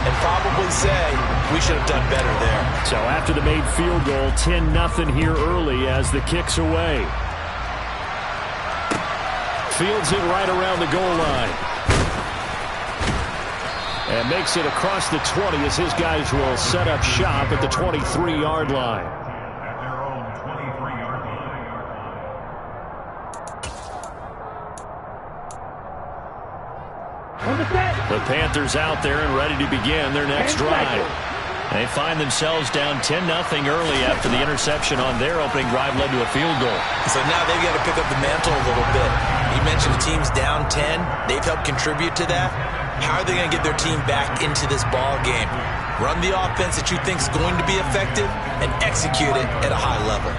and probably say we should have done better there. So after the made field goal, 10-0 here early as the kick's away. Fields it right around the goal line. And makes it across the 20 as his guys will set up shop at the 23-yard line. The Panthers out there and ready to begin their next drive. They find themselves down 10-0 early after the interception on their opening drive led to a field goal. So now they've got to pick up the mantle a little bit. You mentioned the team's down 10. They've helped contribute to that. How are they going to get their team back into this ball game? Run the offense that you think is going to be effective and execute it at a high level.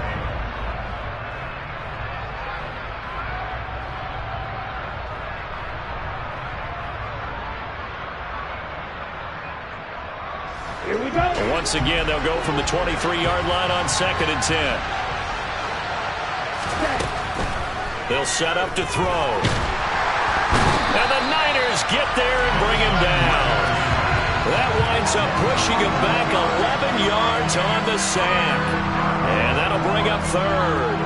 Here we go. And once again, they'll go from the 23-yard line on 2nd and 10. They'll set up to throw. And the Niners get there and bring him down. That winds up pushing him back 11 yards on the sack. And that'll bring up 3rd.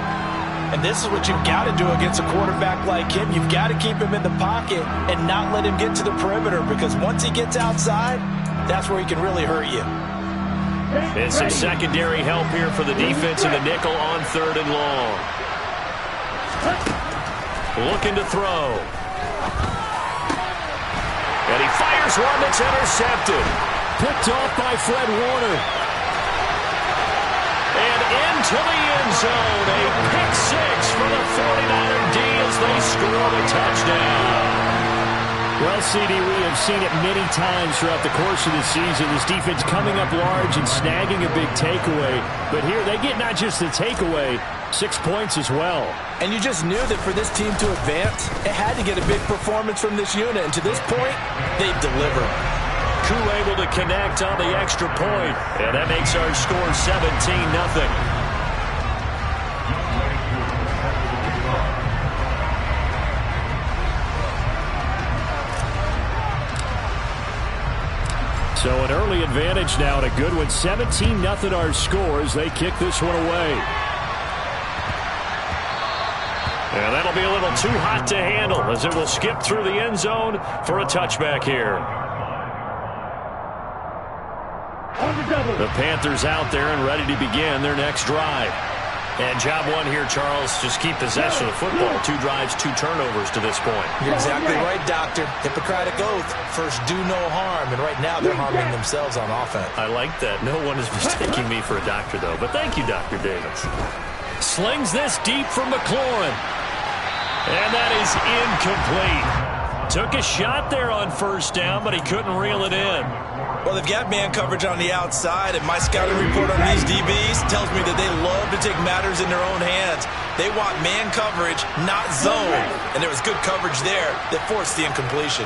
And this is what you've got to do against a quarterback like him. You've got to keep him in the pocket and not let him get to the perimeter, because once he gets outside, that's where he can really hurt you. And some secondary help here for the defense in the nickel on 3rd and long. Looking to throw. And he fires one that's intercepted. Picked off by Fred Warner. And into the end zone. A pick 6 for the 49er D as they score the touchdown. Well, CD, we have seen it many times throughout the course of the season. This defense coming up large and snagging a big takeaway. But here they get not just the takeaway, 6 points as well. And you just knew that for this team to advance, it had to get a big performance from this unit. And to this point, they've delivered. Koo able to connect on the extra point. And that makes our score 17-0. So an early advantage now and a good one. 17-0 our score as they kick this one away. And that'll be a little too hot to handle as it will skip through the end zone for a touchback here. The Panthers out there and ready to begin their next drive. And job one here, Charles, just keep possession of the football. 2 drives, 2 turnovers to this point. You're exactly right, Doctor. Hippocratic oath. First, do no harm. And right now, they're harming themselves on offense. I like that. No one is mistaking me for a doctor, though. But thank you, Dr. Davis. Slings this deep from McLaurin. And that is incomplete. Took a shot there on 1st down, but he couldn't reel it in. Well, they've got man coverage on the outside, and my scouting report on these DBs tells me that they love to take matters in their own hands. They want man coverage, not zone. And there was good coverage there that forced the incompletion.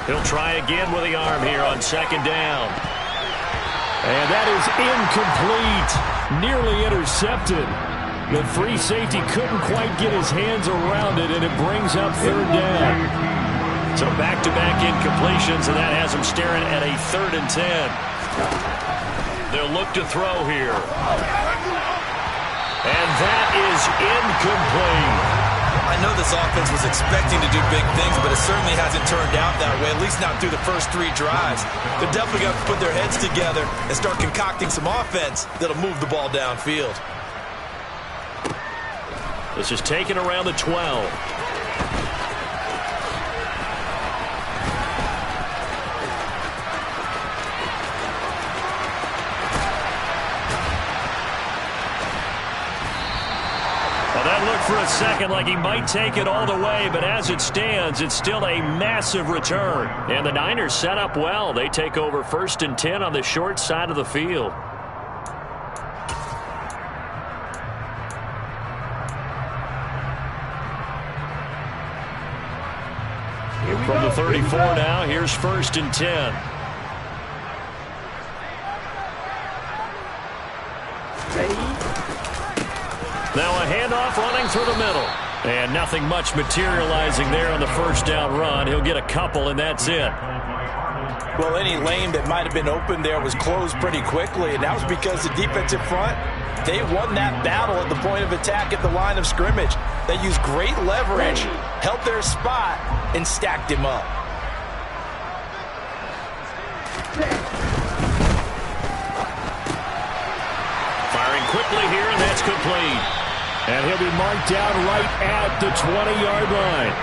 He'll try again with the arm here on 2nd down. And that is incomplete. Nearly intercepted. The free safety couldn't quite get his hands around it, and it brings up 3rd down. So back-to-back incompletions, and that has them staring at a 3rd and 10. They'll look to throw here. And that is incomplete. I know this offense was expecting to do big things, but it certainly hasn't turned out that way, at least not through the first 3 drives. They're definitely going to put their heads together and start concocting some offense that'll move the ball downfield. This is taken around the 12. Well, that looked for a second like he might take it all the way, but as it stands, it's still a massive return. And the Niners set up well. They take over 1st and 10 on the short side of the field. From the 34 now, here's 1st and 10. Now a handoff running through the middle. And nothing much materializing there on the first down run. He'll get a couple, and that's it. Well, any lane that might have been open there was closed pretty quickly, and that was because the defensive front, they won that battle at the point of attack at the line of scrimmage. They used great leverage, held their spot, and stacked him up. Firing quickly here, and that's complete. And he'll be marked down right at the 20-yard line.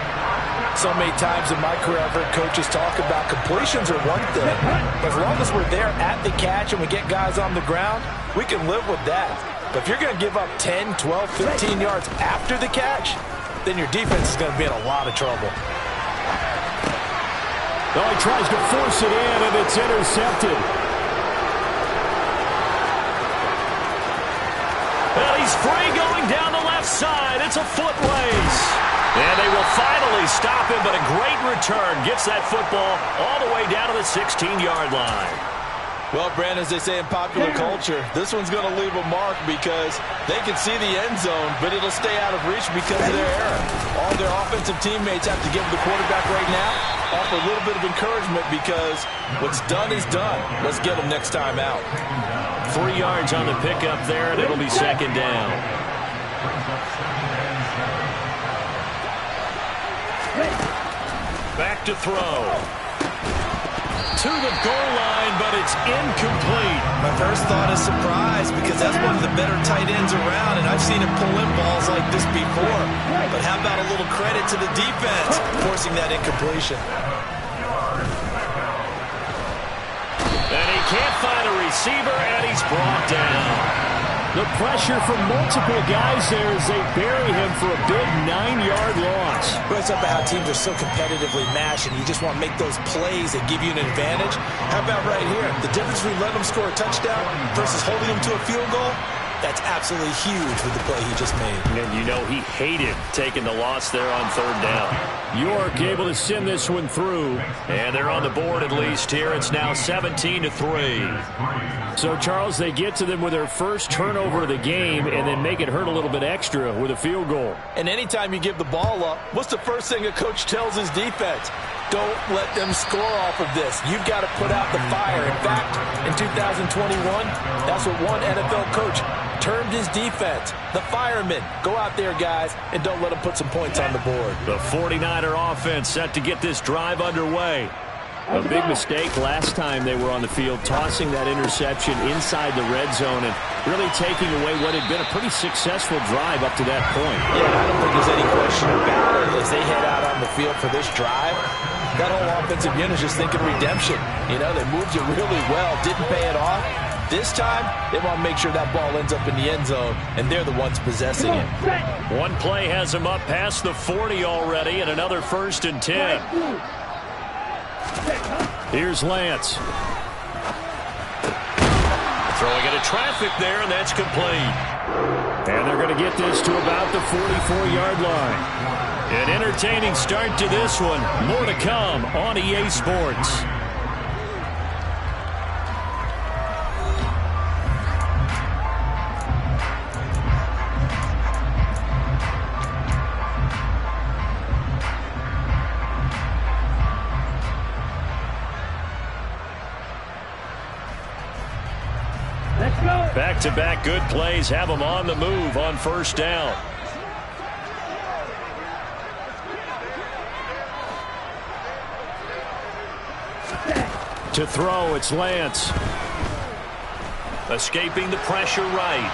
So many times in my career, I've heard coaches talk about completions are one thing. But as long as we're there at the catch and we get guys on the ground, we can live with that. But if you're going to give up 10, 12, 15 yards after the catch, then your defense is going to be in a lot of trouble. Oh, he tries to force it in, and it's intercepted. And he's free going down the left side. It's a foot race. And they will finally stop him, but a great return gets that football all the way down to the 16-yard line. Well, Brandon, as they say in popular culture, this one's going to leave a mark because they can see the end zone, but it'll stay out of reach because of their error. All their offensive teammates have to give the quarterback right now, offer a little bit of encouragement because what's done is done. Let's get them next time out. 3 yards on the pickup there, and it'll be second down. Back to throw. To the goal line, but it's incomplete. My first thought is surprise because that's one of the better tight ends around, and I've seen him pull in balls like this before. But how about a little credit to the defense forcing that incompletion? And he can't find a receiver, and he's brought down. The pressure from multiple guys there as they bury him for a big 9-yard loss. Well, it's up to how teams are so competitively matched, and you just want to make those plays that give you an advantage. How about right here? The difference between letting them score a touchdown versus holding them to a field goal, that's absolutely huge with the play he just made. And you know he hated taking the loss there on third down. York able to send this one through. And they're on the board at least here. It's now 17-3. So, Charles, they get to them with their first turnover of the game and then make it hurt a little bit extra with a field goal. And anytime you give the ball up, what's the first thing a coach tells his defense? Don't let them score off of this. You've got to put out the fire. In fact, in 2021, that's what one NFL coach termed his defense. The firemen. Go out there, guys, and don't let them put some points on the board. The 49er offense set to get this drive underway. A big mistake last time they were on the field, tossing that interception inside the red zone and really taking away what had been a pretty successful drive up to that point. Yeah, I don't think there's any question about it. As they head out on the field for this drive, that whole offensive unit is just thinking redemption. You know, they moved it really well, didn't pay it off. This time, they want to make sure that ball ends up in the end zone, and they're the ones possessing it. One play has them up past the 40 already, and another 1st and 10. Here's Lance. Throwing into traffic there, and that's complete. And they're going to get this to about the 44-yard line. An entertaining start to this one. More to come on EA Sports. Back-to-back good plays have them on the move on first down. To throw, it's Lance. Escaping the pressure right.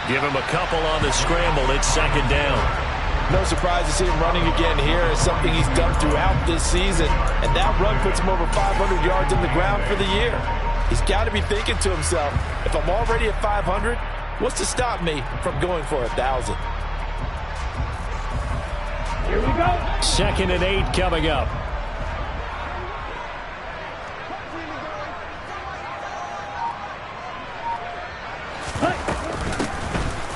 Give him a couple on the scramble. It's second down. No surprise to see him running again here. It's something he's done throughout this season. And that run puts him over 500 yards on the ground for the year. He's got to be thinking to himself, if I'm already at 500, what's to stop me from going for 1,000? Here we go. 2nd and 8 coming up.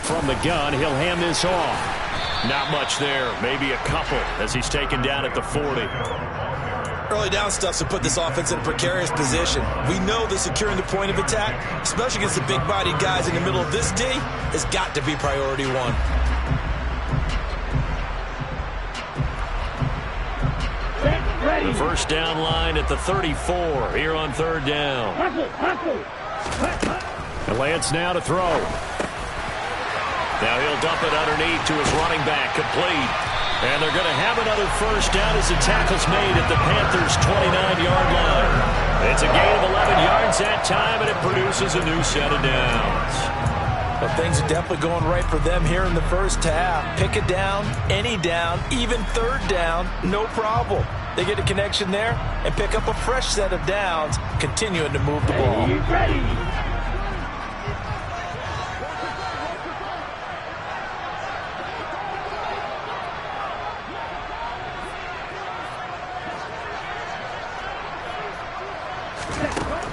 From the gun, he'll hand this off. Not much there, maybe a couple as he's taken down at the 40. Early down stuff's to put this offense in a precarious position. We know that securing the point of attack, especially against the big-bodied guys in the middle of this D, has got to be priority one. The first down line at the 34 here on third down. And Lance now to throw. Now he'll dump it underneath to his running back, complete. And they're going to have another first down as the tackle's made at the Panthers' 29-yard line. It's a gain of 11 yards that time, and it produces a new set of downs. Well, things are definitely going right for them here in the first half. Pick a down, any down, even third down, no problem. They get a connection there and pick up a fresh set of downs, continuing to move the ball. Ready.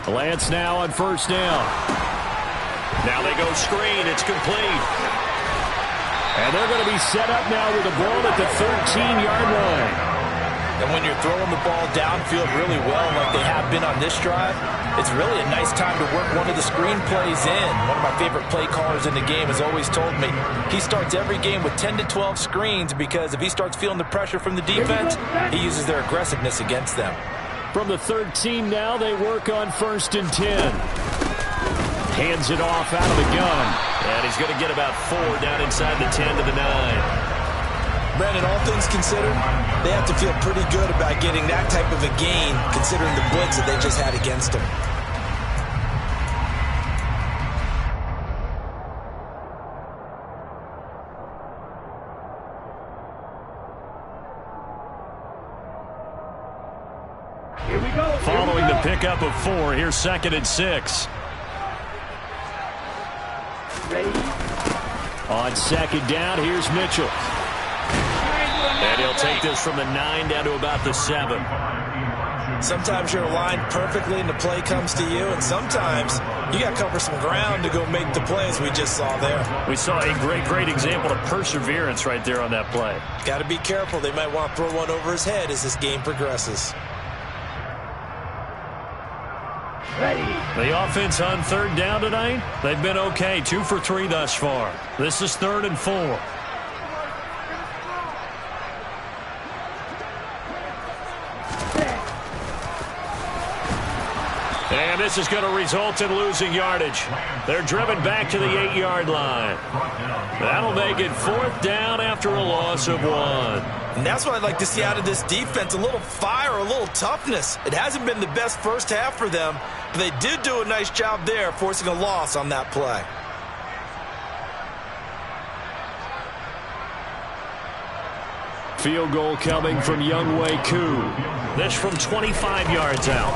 Lance now on first down. Now they go screen. It's complete. And they're going to be set up now with the ball at the 13-yard line. And when you're throwing the ball downfield really well like they have been on this drive, it's really a nice time to work one of the screen plays in. One of my favorite play callers in the game has always told me he starts every game with 10 to 12 screens because if he starts feeling the pressure from the defense, he uses their aggressiveness against them. From the 13 now, they work on 1st and 10. Hands it off out of the gun. And he's going to get about 4 down inside the 10 to the 9. Brandon, all things considered, they have to feel pretty good about getting that type of a gain considering the blitz that they just had against them. Here we go. Following the pickup of 4, here's 2nd and 6. Ready. On 2nd down, here's Mitchell. And he'll take this from the 9 down to about the 7. Sometimes you're aligned perfectly and the play comes to you, and sometimes you got to cover some ground to go make the play, as we just saw there. We saw a great example of perseverance right there on that play. Got to be careful. They might want to throw one over his head as this game progresses. Ready. The offense on 3rd down tonight, they've been okay. 2 for 3 thus far. This is 3rd and 4. And this is going to result in losing yardage. They're driven back to the 8-yard line. That'll make it 4th down after a loss of 1. And that's what I'd like to see out of this defense, a little fire, a little toughness. It hasn't been the best first half for them, but they did do a nice job there, forcing a loss on that play. Field goal coming from Younghoe Koo. This from 25 yards out.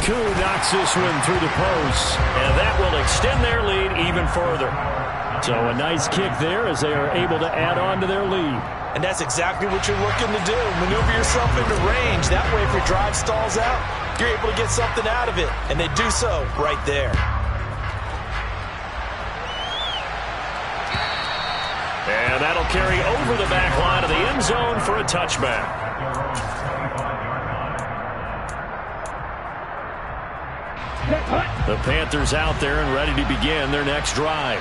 Koo knocks this one through the post, and that will extend their lead even further. So a nice kick there as they are able to add on to their lead. And that's exactly what you're looking to do. Maneuver yourself into range. That way, if your drive stalls out, you're able to get something out of it. And they do so right there. And that'll carry over the back line of the end zone for a touchback. The Panthers out there and ready to begin their next drive.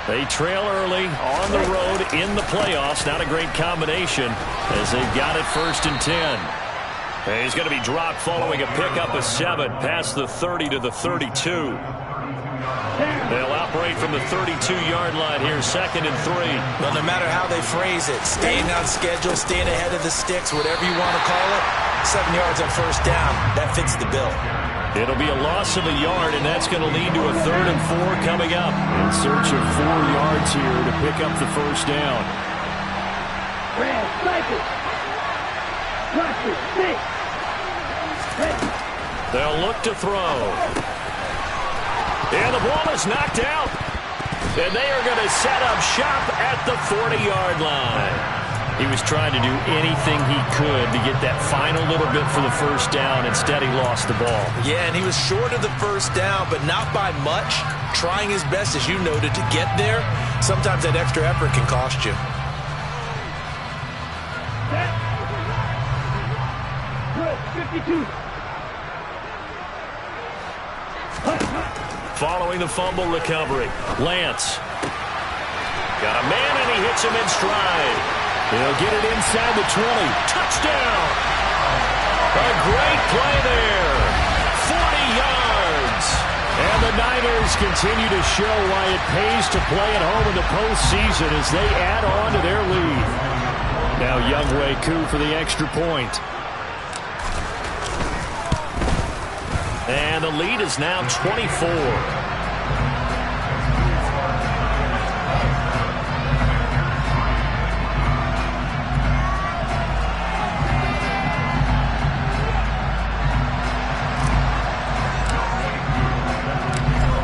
They trail early on the road in the playoffs. Not a great combination as they've got it 1st and 10. And he's going to be dropped following a pickup of 7 past the 30 to the 32. They'll operate from the 32-yard line here, 2nd and 3. Well, no matter how they phrase it, staying on schedule, staying ahead of the sticks, whatever you want to call it, 7 yards on 1st down, that fits the bill. It'll be a loss of a yard, and that's going to lead to a 3rd and 4 coming up. In search of 4 yards here to pick up the 1st down. Red, sniper. Cluster, 6. They'll look to throw. And the ball is knocked out. And they are going to set up shop at the 40-yard line. He was trying to do anything he could to get that final little bit for the 1st down. Instead, he lost the ball. Yeah, and he was short of the 1st down, but not by much. Trying his best, as you noted, to get there. Sometimes that extra effort can cost you. 52. Following the fumble recovery, Lance. Got a man, and he hits him in stride. He'll get it inside the 20. Touchdown! A great play there. 40 yards. And the Niners continue to show why it pays to play at home in the postseason as they add on to their lead. Now Younghoe Koo for the extra point. And the lead is now 24.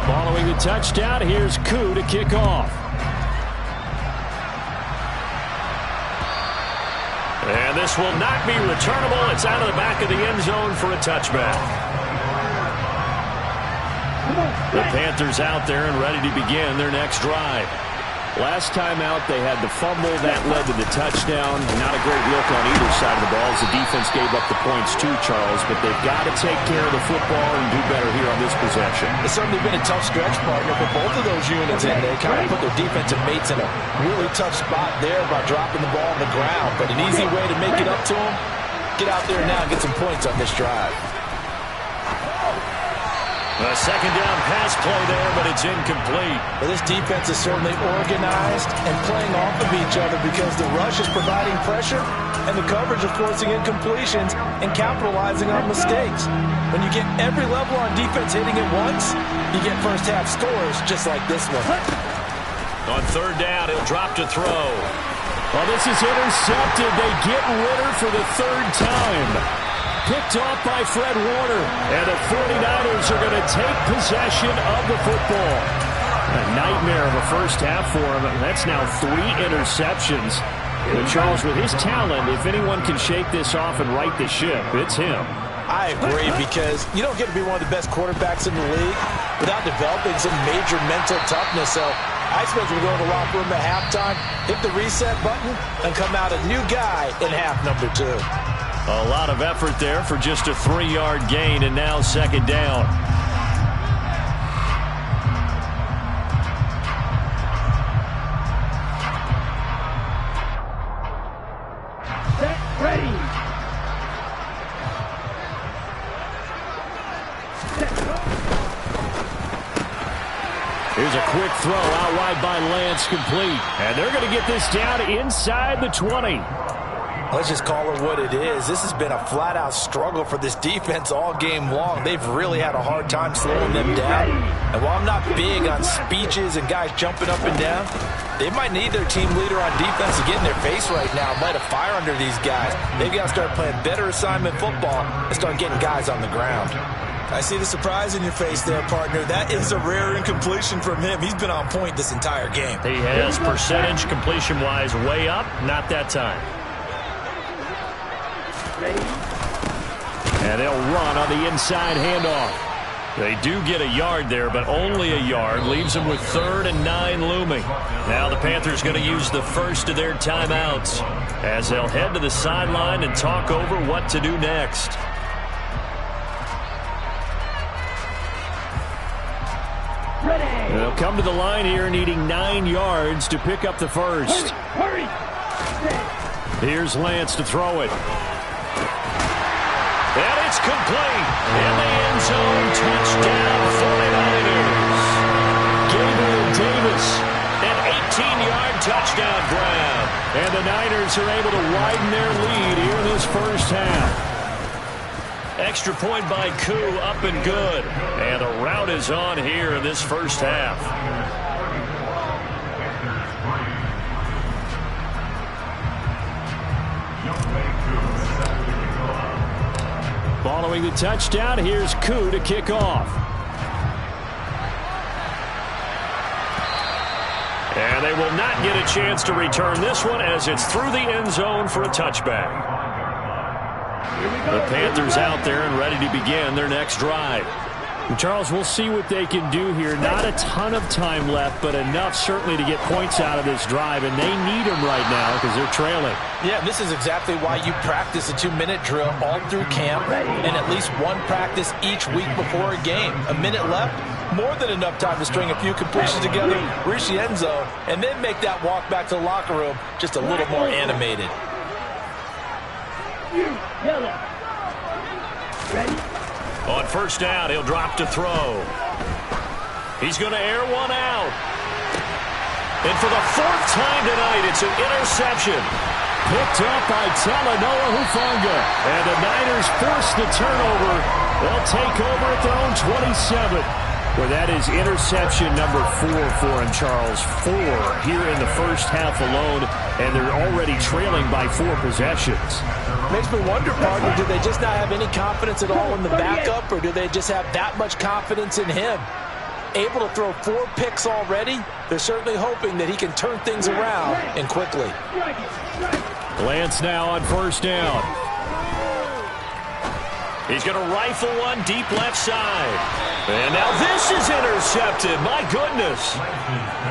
Following the touchdown, here's Koo to kick off. And this will not be returnable. It's out of the back of the end zone for a touchback. The Panthers out there and ready to begin their next drive. Last time out, they had the fumble. That led to the touchdown. Not a great look on either side of the ball as the defense gave up the points too, Charles. But they've got to take care of the football and do better here on this possession. It's certainly been a tough stretch, partner, for both of those units, and they kind of put their defensive mates in a really tough spot there by dropping the ball on the ground. But an easy way to make it up to them, get out there now and get some points on this drive. A second down pass play there, but it's incomplete. Well, this defense is certainly organized and playing off of each other because the rush is providing pressure and the coverage is forcing incompletions and capitalizing on mistakes. When you get every level on defense hitting it once, you get first half scores just like this one. On third down, he'll drop to throw. Well, this is intercepted. They get Ritter for the third time. Picked off by Fred Warner. And the 49ers are going to take possession of the football. A nightmare of a first half for him. That's now 3 interceptions. But Charles, with his talent, if anyone can shake this off and right the ship, it's him. I agree, because you don't get to be one of the best quarterbacks in the league without developing some major mental toughness. So I expect him to go in the locker room at halftime, hit the reset button, and come out a new guy in half number 2. A lot of effort there for just a 3-yard gain, and now second down. Set, ready. Here's a quick throw out wide by Lance, complete. And they're going to get this down inside the 20. Let's just call it what it is. This has been a flat-out struggle for this defense all game long. They've really had a hard time slowing them down. And while I'm not big on speeches and guys jumping up and down, they might need their team leader on defense to get in their face right now and light a fire under these guys. They've got to start playing better assignment football and start getting guys on the ground. I see the surprise in your face there, partner. That is a rare incompletion from him. He's been on point this entire game. He has percentage completion-wise way up. Not that time. And they'll run on the inside handoff. They do get a yard there, but only a yard. Leaves them with 3rd and 9 looming. Now the Panthers going to use the first of their timeouts as they'll head to the sideline and talk over what to do next. They'll come to the line here needing 9 yards to pick up the first. Hurry. Here's Lance to throw it. And it's complete. In the end zone, touchdown 49ers. Gabriel Davis, an 18-yard touchdown grab. And the Niners are able to widen their lead here in this first half. Extra point by Koo, up and good. And a rout is on here in this first half. Following the touchdown, here's Koo to kick off. And they will not get a chance to return this one as it's through the end zone for a touchback. The Panthers out there and ready to begin their next drive. Charles, we'll see what they can do here. Not a ton of time left, but enough certainly to get points out of this drive, and they need them right now because they're trailing. Yeah, this is exactly why you practice a 2-minute drill all through camp and at least one practice each week before a game. A minute left, more than enough time to string a few completions together, reach the end zone, and then make that walk back to the locker room just a little more animated. Yellow. Ready? On first down, he'll drop to throw. He's going to air one out. And for the fourth time tonight, it's an interception. Picked up by Talanoa Hufanga. And the Niners force the turnover. They'll take over at their own 27. Well, that is interception number 4 for him, Charles. 4 here in the first half alone, and they're already trailing by 4 possessions. Makes me wonder, partner, do they just not have any confidence at all in the backup, or do they just have that much confidence in him? Able to throw 4 picks already, they're certainly hoping that he can turn things around and quickly. Lance now on first down. He's going to rifle one deep left side. And now this is intercepted. My goodness.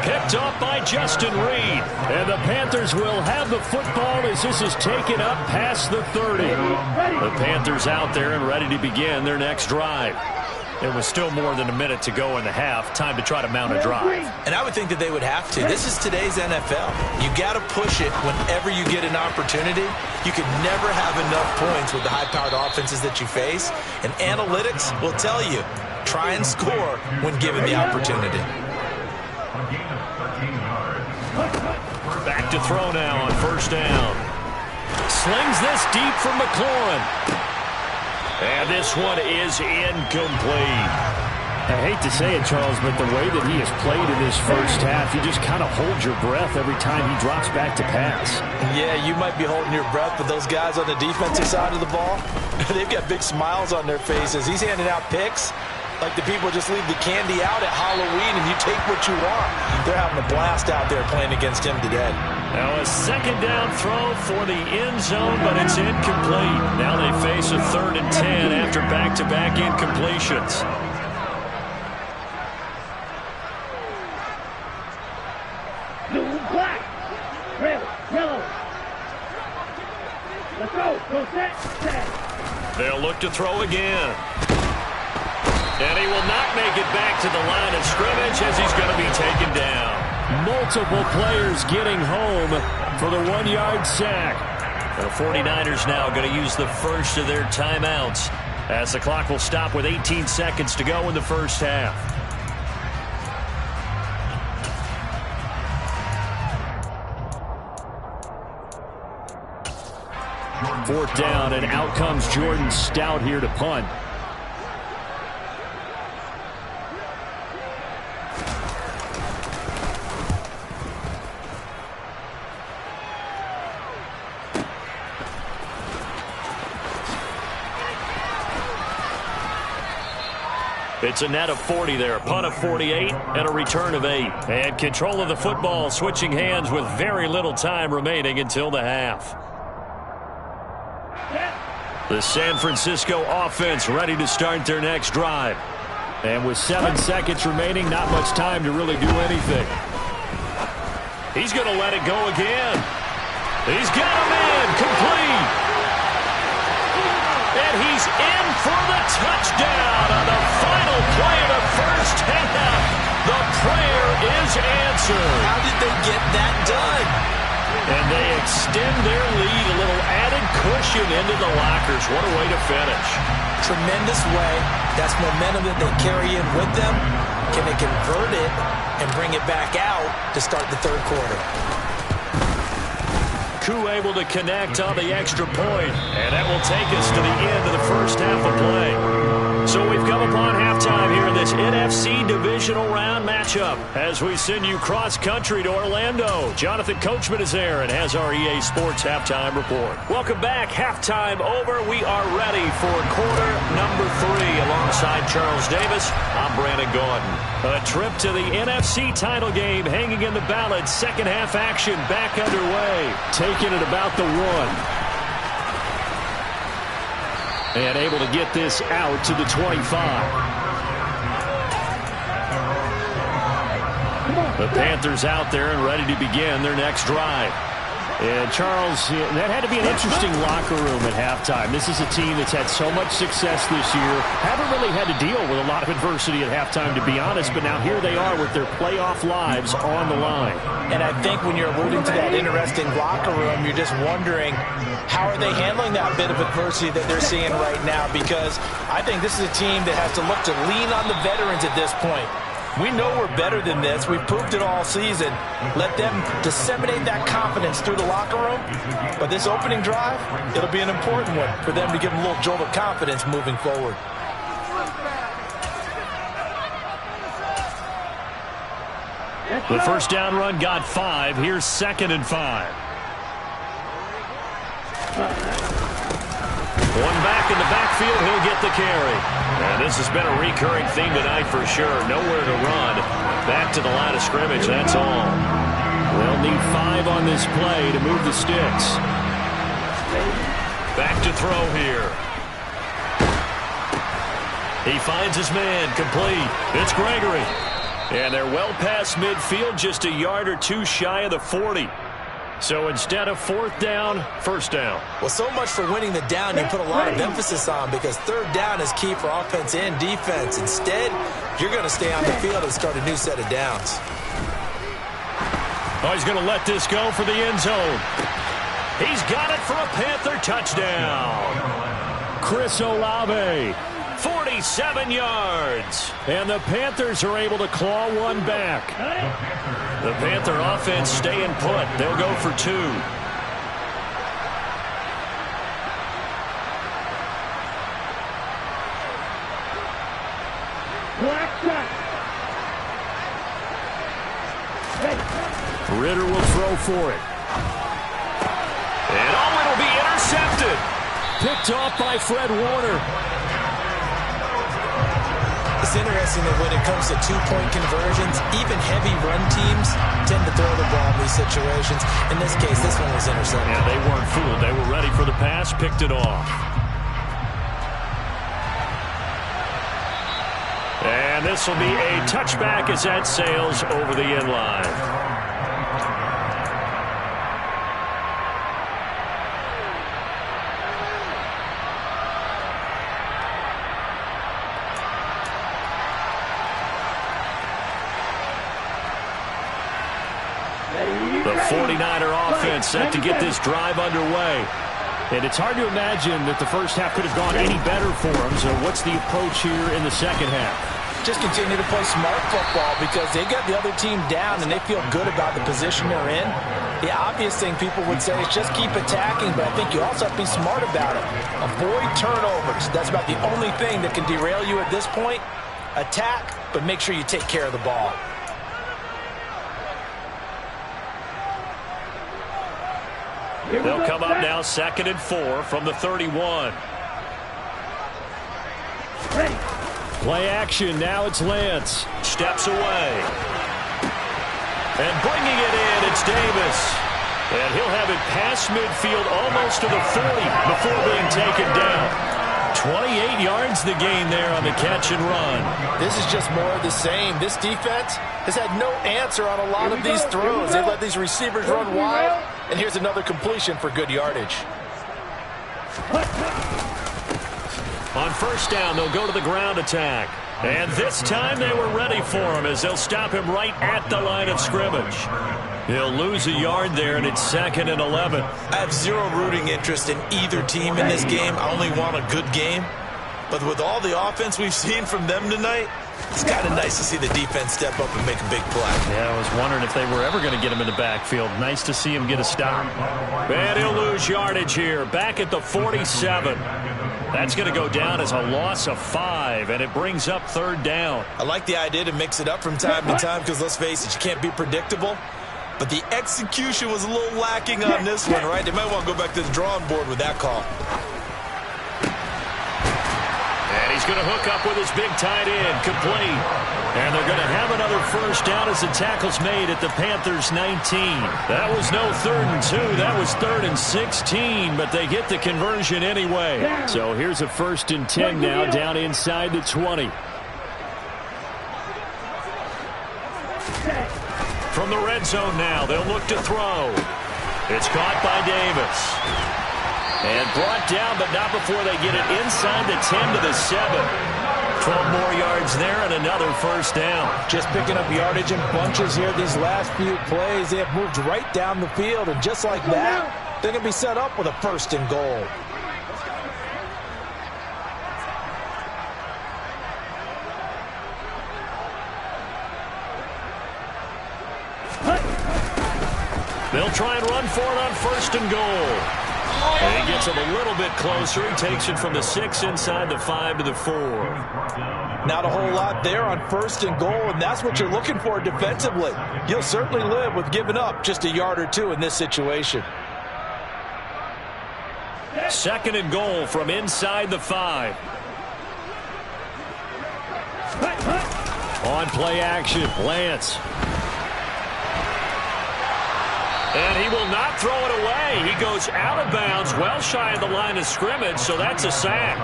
Picked up by Justin Reed. And the Panthers will have the football as this is taken up past the 30. The Panthers out there and ready to begin their next drive. It was still more than a minute to go in the half. Time to try to mount a drive. And I would think that they would have to. This is today's NFL. You got to push it whenever you get an opportunity. You can never have enough points with the high-powered offenses that you face. And analytics will tell you, try and score when given the opportunity. Back to throw now on first down. Slings this deep from McLaurin. And this one is incomplete. I hate to say it, Charles, but the way that he has played in this first half, you just kind of hold your breath every time he drops back to pass. Yeah, you might be holding your breath, but those guys on the defensive side of the ball, they've got big smiles on their faces. He's handing out picks like the people just leave the candy out at Halloween and you take what you want. They're having a blast out there playing against him today. Now a second down throw for the end zone, but it's incomplete. Now they face a 3rd and 10 after back-to-back incompletions. Blue, black. Red, yellow. Let's go. Go set. They'll look to throw again. And he will not make it back to the line of scrimmage as he's going to be taken down. Multiple players getting home for the 1-yard sack. The 49ers now going to use the first of their timeouts as the clock will stop with 18 seconds to go in the first half. Fourth down, and out comes Jordan Stout here to punt. It's a net of 40 there, a punt of 48, and a return of 8. And control of the football switching hands with very little time remaining until the half. The San Francisco offense ready to start their next drive. And with 7 seconds remaining, not much time to really do anything. He's going to let it go again. He's got a man complete. And he's in for the touchdown on the final play of the first half. The prayer is answered. How did they get that done? And they extend their lead, a little added cushion into the lockers. What a way to finish. Tremendous way. That's momentum that they carry in with them. Can they convert it and bring it back out to start the third quarter? Koo able to connect on the extra point, and that will take us to the end of the first half of play. So we've come upon halftime here in this NFC divisional round matchup as we send you cross-country to Orlando. Jonathan Coachman is there and has our EA Sports halftime report. Welcome back. Halftime over. We are ready for quarter number 3 alongside Charles Davis. I'm Brandon Gordon. A trip to the NFC title game hanging in the balance. Second half action back underway. Taking it about the 1. And able to get this out to the 25. The Panthers out there and ready to begin their next drive. And Charles, that had to be an interesting locker room at halftime. This is a team that's had so much success this year. Haven't really had to deal with a lot of adversity at halftime, to be honest. But now here they are with their playoff lives on the line. And I think when you're alluding to that interesting locker room, you're just wondering how are they handling that bit of adversity that they're seeing right now? Because I think this is a team that has to look to lean on the veterans at this point. We know we're better than this. We've proved it all season. Let them disseminate that confidence through the locker room. But this opening drive, it'll be an important one for them to give them a little jolt of confidence moving forward. The first down run got 5. Here's 2nd and 5. One back in the backfield, he'll get the carry. And this has been a recurring theme tonight for sure. Nowhere to run. Back to the line of scrimmage, that's all. They'll need 5 on this play to move the sticks. Back to throw here. He finds his man, complete. It's Gregory. And they're well past midfield, just a yard or 2 shy of the 40. So instead of 4th down, 1st down. Well, so much for winning the down you put a lot of emphasis on, because 3rd down is key for offense and defense. Instead, you're going to stay on the field and start a new set of downs. Oh, he's going to let this go for the end zone. He's got it for a Panther touchdown. Chris Olave, 47 yards. And the Panthers are able to claw one back. The Panther offense staying put. They'll go for 2. Ritter will throw for it. And it'll be intercepted. Picked off by Fred Warner. It's interesting that when it comes to 2-point conversions, even heavy run teams tend to throw the ball in these situations. In this case, this one was intercepted. Yeah, they weren't fooled. They were ready for the pass, picked it off. And this will be a touchback as that sails over the end line. The 49er offense set to get this drive underway. And it's hard to imagine that the first half could have gone any better for them. So what's the approach here in the second half? Just continue to play smart football, because they got the other team down and they feel good about the position they're in. The obvious thing people would say is just keep attacking, but I think you also have to be smart about it. Avoid turnovers. That's about the only thing that can derail you at this point. Attack, but make sure you take care of the ball. They'll come up now 2nd and 4 from the 31. Play action. Now it's Lance. Steps away. And bringing it in, it's Davis. And he'll have it past midfield almost to the 40 before being taken down. 28 yards the gain there on the catch and run. This is just more of the same. This defense has had no answer on a lot of these throws. They let these receivers run wild, and here's another completion for good yardage. On 1st down, they'll go to the ground attack. And this time they were ready for him, as they'll stop him right at the line of scrimmage. He'll lose a yard there, and it's 2nd and 11. I have zero rooting interest in either team in this game. I only want a good game. But with all the offense we've seen from them tonight, it's kind of nice to see the defense step up and make a big play. Yeah, I was wondering if they were ever going to get him in the backfield. Nice to see him get a stop. And he'll lose yardage here, back at the 47. That's going to go down as a loss of 5, and it brings up 3rd down. I like the idea to mix it up from time to time, because let's face it, you can't be predictable. But the execution was a little lacking on this one, right? They might want to go back to the drawing board with that call. And he's going to hook up with his big tight end, complete. And they're going to have another 1st down as the tackle's made at the Panthers' 19. That was no 3rd and 2. That was 3rd and 16, but they get the conversion anyway. So here's a 1st and 10 now, down inside the 20. from the red zone now. They'll look to throw. It's caught by Davis. And brought down, but not before they get it inside the 10 to the 7. 12 more yards there and another first down. Just picking up yardage in bunches here these last few plays. They have moved right down the field, and just like that, they're going to be set up with a first and goal. They'll try and run for it on first and goal. And he gets it a little bit closer. He takes it from the 6 inside the 5 to the 4. Not a whole lot there on first and goal, and that's what you're looking for defensively. You'll certainly live with giving up just a yard or two in this situation. Second and goal from inside the 5. On play action, Lance. And he will not throw it away. He goes out of bounds, well shy of the line of scrimmage, so that's a sack.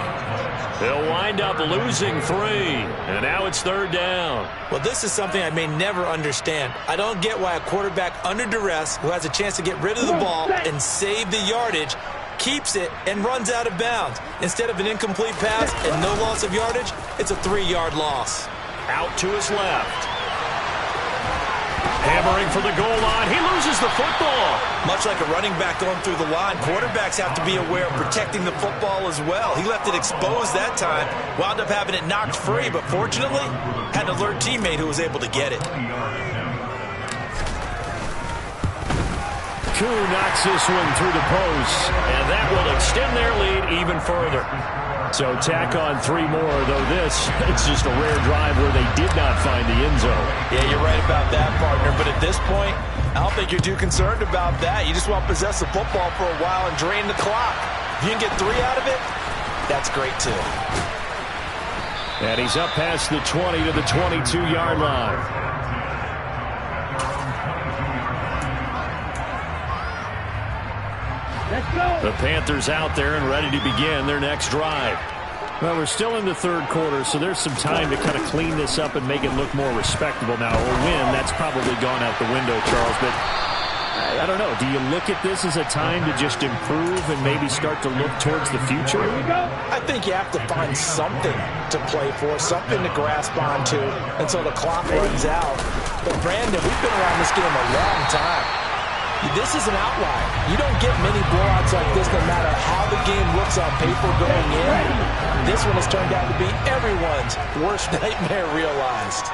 They'll wind up losing 3, and now it's third down. Well, this is something I may never understand. I don't get why a quarterback under duress who has a chance to get rid of the ball and save the yardage keeps it and runs out of bounds. Instead of an incomplete pass and no loss of yardage, it's a 3-yard loss. Out to his left. Hammering for the goal line. He loses the football. Much like a running back going through the line, quarterbacks have to be aware of protecting the football as well. He left it exposed that time, wound up having it knocked free, but fortunately, had an alert teammate who was able to get it. Koo knocks this one through the post, and that will extend their lead even further. So tack on 3 more, though it's just a rare drive where they did not find the end zone. Yeah, you're right about that, partner. But at this point, I don't think you're too concerned about that. You just want to possess the football for a while and drain the clock. If you can get 3 out of it, that's great, too. And he's up past the 20 to the 22-yard line. The Panthers out there and ready to begin their next drive. Well, we're still in the third quarter, so there's some time to kind of clean this up and make it look more respectable. Now, a win, that's probably gone out the window, Charles, but I don't know. Do you look at this as a time to just improve and maybe start to look towards the future? I think you have to find something to play for, something to grasp onto until the clock runs out. But, Brandon, we've been around this game a long time. This is an outlier. You don't get many blowouts like this no matter how the game looks on paper going in. This one has turned out to be everyone's worst nightmare realized.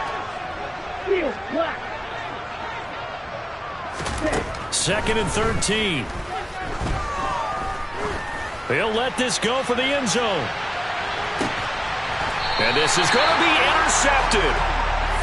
Second and 13. He'll let this go for the end zone. And this is going to be intercepted.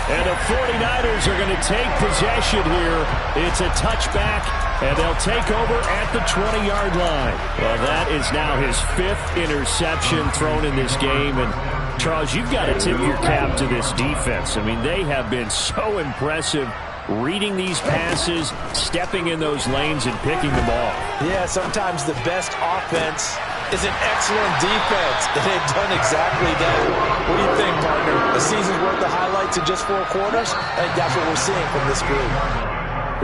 And the 49ers are going to take possession here. It's a touchback, and they'll take over at the 20-yard line. Well, that is now his 5th interception thrown in this game. And, Charles, you've got to tip your cap to this defense. I mean, they have been so impressive reading these passes, stepping in those lanes, and picking them off. Yeah, sometimes the best offense is an excellent defense, and they've done exactly that. What do you think, partner? A season's worth of highlights in just 4 quarters? I think that's what we're seeing from this group.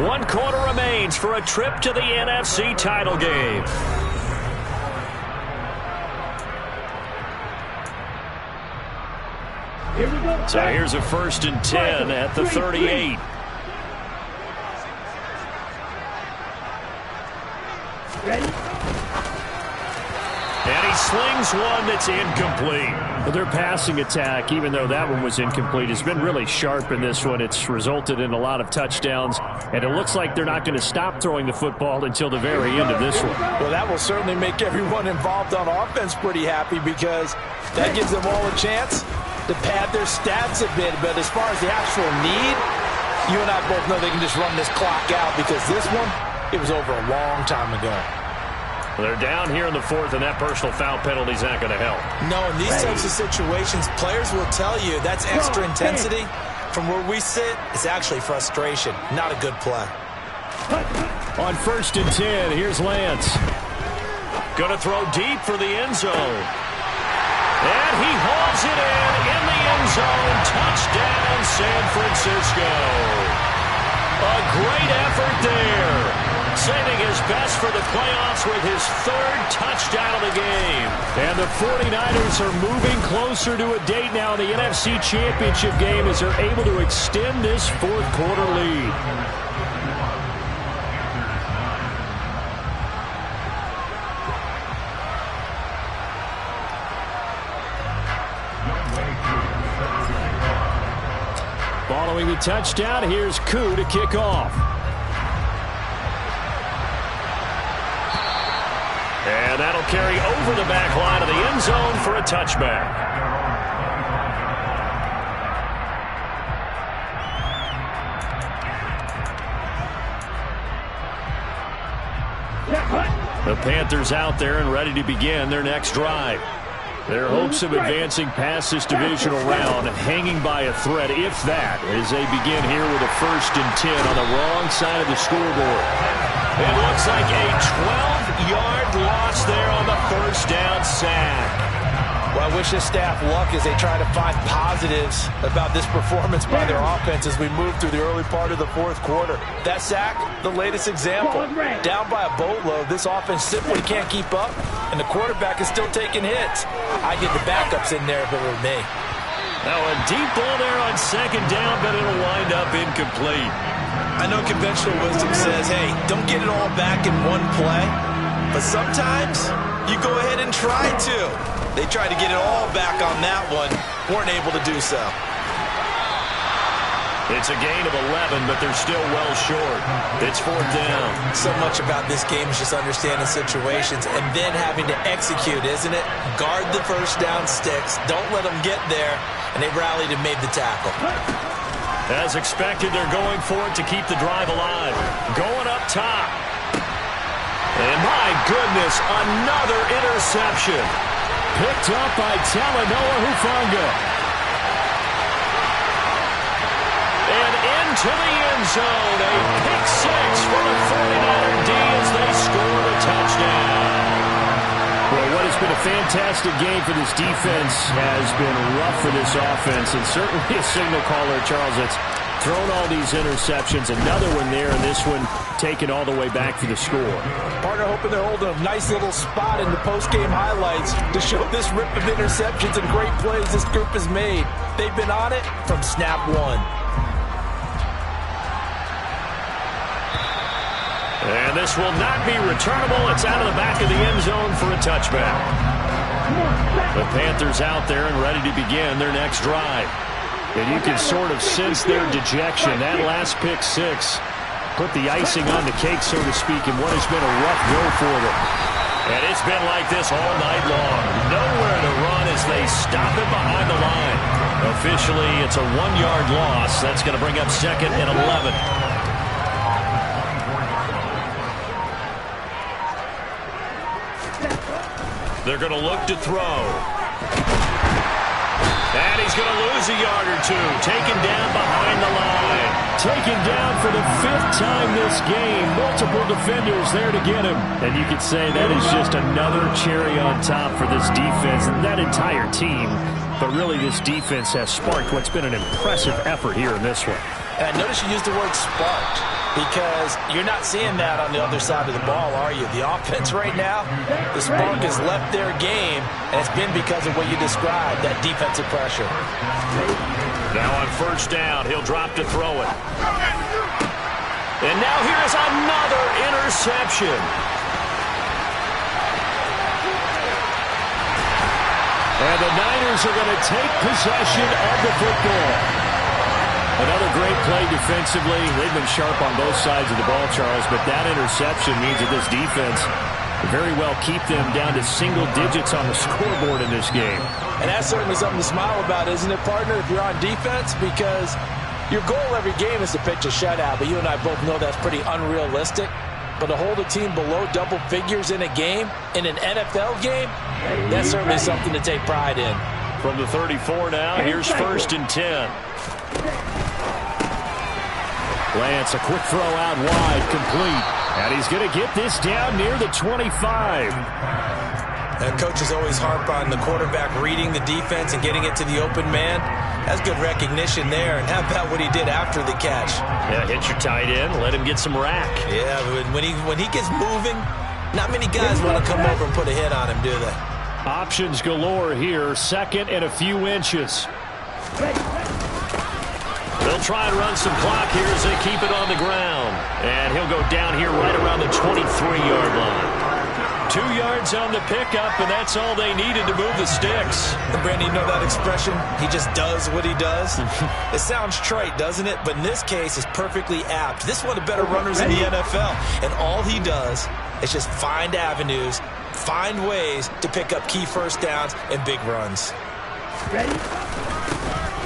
1 quarter remains for a trip to the NFC title game. Here we go. So here's a 1st and 10 at the 38. Ready? And he slings one that's incomplete. Well, their passing attack, even though that one was incomplete, has been really sharp in this one. It's resulted in a lot of touchdowns, and it looks like they're not going to stop throwing the football until the very end of this one. Well, that will certainly make everyone involved on offense pretty happy because that gives them all a chance to pad their stats a bit. But as far as the actual need, you and I both know they can just run this clock out because this one, it was over a long time ago. They're down here in the 4th, and that personal foul penalty is not going to help. No, in these types of situations, players will tell you that's extra intensity. From where we sit, it's actually frustration. Not a good play. On 1st and 10, here's Lance. Going to throw deep for the end zone. And he hauls it in the end zone. Touchdown, San Francisco. A great effort there. Saving his best for the playoffs with his third touchdown of the game. And the 49ers are moving closer to a date now in the NFC Championship game as they're able to extend this fourth quarter lead. Following the touchdown, here's Koo to kick off. And that'll carry over the back line of the end zone for a touchback. The Panthers out there and ready to begin their next drive. Their hopes of advancing past this divisional round hanging by a thread, if that, as they begin here with a 1st and 10 on the wrong side of the scoreboard. It looks like a 12-yard loss there on the first down sack. Well, I wish this staff luck as they try to find positives about this performance by their offense as we move through the early part of the fourth quarter. That sack, the latest example. Down by a boatload, this offense simply can't keep up, and the quarterback is still taking hits. I get the backups in there if it were me. Now a deep ball there on 2nd down, but it'll wind up incomplete. I know conventional wisdom says, hey, don't get it all back in one play, but sometimes you go ahead and try to. They tried to get it all back on that one, weren't able to do so. It's a gain of 11, but they're still well short. It's 4th down. So much about this game is just understanding situations and then having to execute, isn't it? Guard the first down sticks. Don't let them get there. And they rallied and made the tackle. As expected, they're going for it to keep the drive alive. Going up top. And my goodness, another interception. Picked up by Talanoa Hufanga. And into the end zone. A pick 6 for the 49er D as they score the touchdown. Well, what has been a fantastic game for this defense has been rough for this offense, and certainly a signal caller, Charles, that's thrown all these interceptions. Another one there, and this one taken all the way back for the score. Partner hoping they're holding a nice little spot in the post-game highlights to show this rip of interceptions and great plays this group has made. They've been on it from snap one. And this will not be returnable. It's out of the back of the end zone for a touchback. The Panthers out there and ready to begin their next drive. And you can sort of sense their dejection. That last pick 6 put the icing on the cake, so to speak, in what has been a rough go for them. And it's been like this all night long. Nowhere to run as they stop it behind the line. Officially, it's a 1-yard loss. That's going to bring up 2nd and 11. They're going to look to throw. And he's going to lose a yard or two. Taken down behind the line. Taken down for the 5th time this game. Multiple defenders there to get him. And you could say that is just another cherry on top for this defense and that entire team. But really, this defense has sparked what's been an impressive effort here in this one. And I notice you used the word sparked because you're not seeing that on the other side of the ball, are you? The offense right now, the spark has left their game, and it's been because of what you described, that defensive pressure. Now on 1st down, he'll drop to throw it. And now here's another interception. And the Niners are going to take possession of the football. Another great play defensively. They've been sharp on both sides of the ball, Charles, but that interception means that this defense very well keep them down to single digits on the scoreboard in this game. And that's certainly something to smile about, isn't it, partner, if you're on defense? Because your goal every game is to pitch a shutout, but you and I both know that's pretty unrealistic. But to hold a team below double figures in a game, in an NFL game, that's certainly something to take pride in. From the 34 now, here's 1st and 10. Lance, a quick throw out wide, complete. And he's going to get this down near the 25. Coaches always harp on the quarterback reading the defense and getting it to the open man. That's good recognition there. And how about what he did after the catch? Yeah, hit your tight end, let him get some rack. Yeah, when he gets moving, not many guys want to come over and put a hit on him, do they? Options galore here. Second and a few inches. They'll try and run some clock here as they keep it on the ground. And he'll go down here right around the 23-yard line. 2 yards on the pickup, and that's all they needed to move the sticks. Brandon, you know that expression? He just does what he does. It sounds trite, doesn't it? But in this case, it's perfectly apt. This is one of the better runners in the NFL. And all he does is just find avenues, find ways to pick up key first downs and big runs. Ready?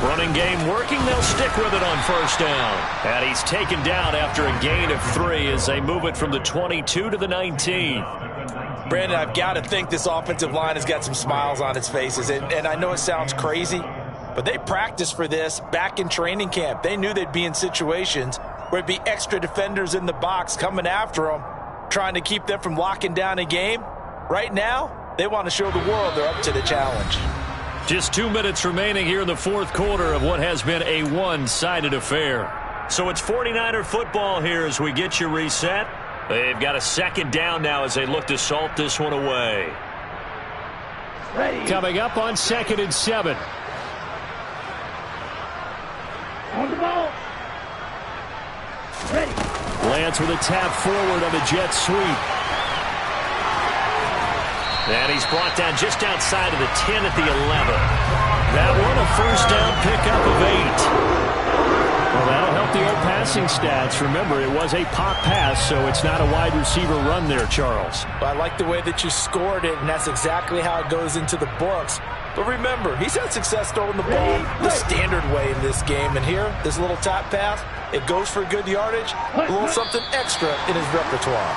Running game working. They'll stick with it on first down. And he's taken down after a gain of 3 as they move it from the 22 to the 19. Brandon, I've got to think this offensive line has got some smiles on its faces. And I know it sounds crazy, but they practiced for this back in training camp. They knew they'd be in situations where it'd be extra defenders in the box coming after them, trying to keep them from locking down a game. Right now, they want to show the world they're up to the challenge. Just 2 minutes remaining here in the fourth quarter of what has been a one-sided affair. So it's 49er football here as we get you reset. They've got a second down now as they look to salt this one away. Ready? Coming up on 2nd and 7. On the ball. Ready? Lance with a tap forward on the jet sweep. And he's brought down just outside of the 10 at the 11. That one a first down pickup of 8. Well, that'll help the old passing stats. Remember, it was a pop pass, so it's not a wide receiver run there, Charles. Well, I like the way that you scored it, and that's exactly how it goes into the books. But remember, he's had success throwing the ball the standard way in this game. And here, this little tap pass, it goes for good yardage, a little something extra in his repertoire.